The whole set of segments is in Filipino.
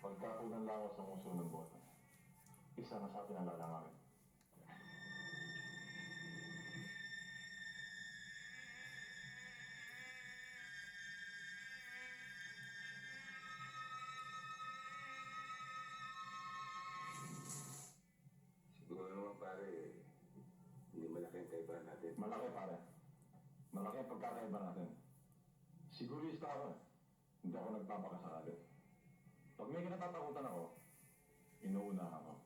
Pagkakunan lawas ng uso ng boto, isa na sa atin ang lalangarin. Siguro naman pare, hindi malaki ang kaibahan natin. Malaki pare. Malaki ang pagkakaiba natin. Sigurista ako eh. Hindi ako nagpapakasakali. Pag may kinatatakutan ako, inuunahan ako.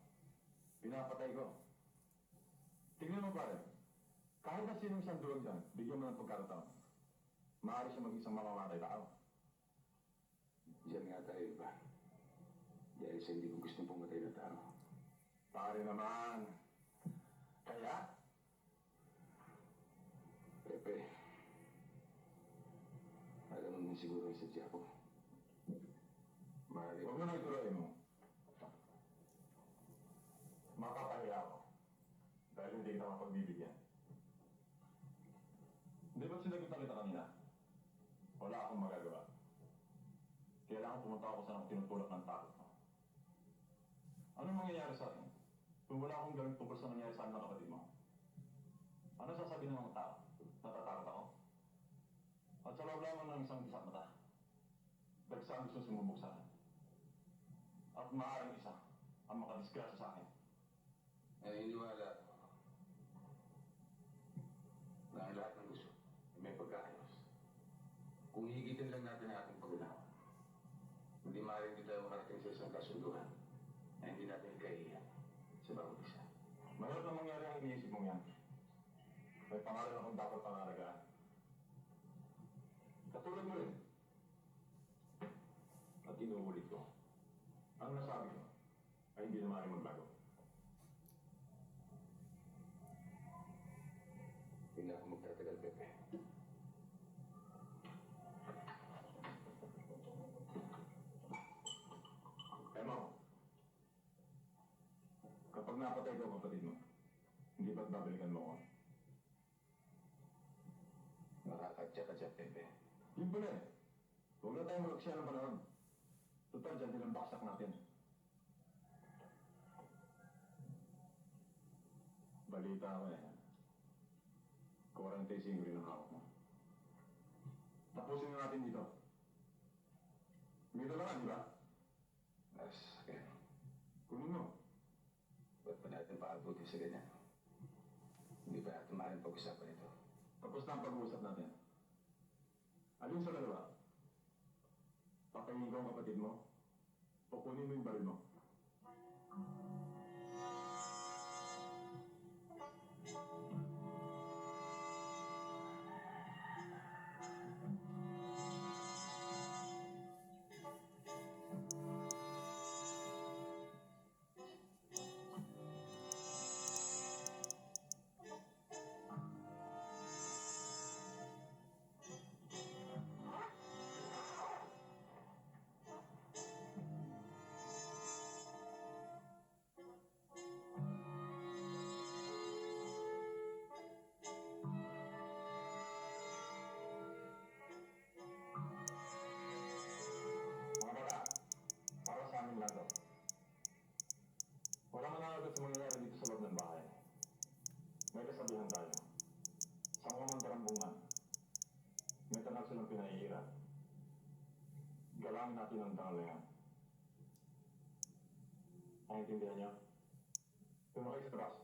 Pinapatay ko. Tingnan mo pare, kahit na sinong sandulan dyan, bigyan mo ng pagkakataon. Maaari siya mag-isang mamamatay tao. Diyan nga tayo iba. Dahil sa hindi ko gustong pumatay na tao. Pare naman. Kaya, Pepe, alam mo naman siguro yung sadya ko. Maaari huwag mo nang ituloy mo. Makapahiya ako. Dahil hindi kita mapagbibigyan. Hindi ba sinagot na kita kanina? Wala akong magagawa. Kailangan pumunta ako sa tinutulak ng takot mo. Anong mangyayari sa akin? Kung wala akong gawin tungkol sa nangyayari sa akin ng kapatid mo? Ano sasabihin ng mga tao? Natatakot ako? At sa loob lamang ng isang isang mata, dagsaan gusto sumubok sa akin. At maaaring isa ang makadisgrasya sa akin. naniniwala ako na ang lahat ng gusto ay may pagkaayos. Kung higitin lang natin ang ating pag-unawa, hindi maaaring di tayo makarating sa isang kasunduan na hindi natin ikahiyan sa bawat isa. Mayroon na mangyari ang iniisip mong yan. May pangalan akong dapat pangalagaan. Katulad mo rin. At inuulit ko. Ang nasabi ko ay hindi na maaaring magbago. Hindi na ako magtatagal, Pepe. Emo, kapag napatay ko ang kapatid mo, hindi ba't babalikan mo ako? Makakatya ka dyan, Pepe. Yun pala eh. Huwag na tayong mag-aksya ng panahon. Total, dyan din ang baksak natin. Balita ako eh. 45 rin ang hawak mo. Tapusin na natin dito. May dalaman, di ba? Mas, okay. Kunin mo. Ba't pa natin paabuti sa ganyan? Hindi pa natin maaaring pag-usapan ito. Tapos na ang pag-uusap natin. Alin sa dalawa? Patayin ko ang kapatid mo o kunin mo yung baril mo? Mga bata, para sa amin lang to. Walang mananagot sa mangyayari dito sa loob ng bahay. May kasabihan tayo. Sa mga mandarambungan, may tanag silang pinahihirap. Galangin natin ang tangal na yan. Naintindihan niyo? Tumakay sa braso.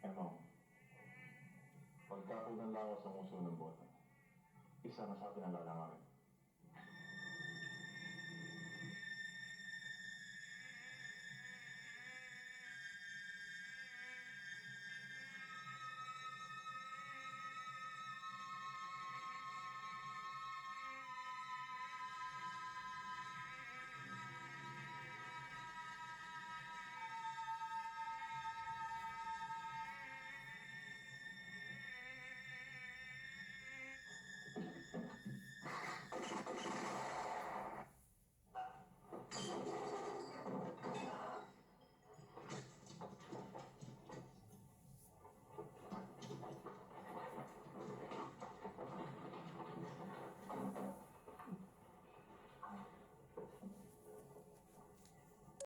Emo, pagkakunan lawas ng uso ng boto, isa na sa atin ang lalangarin.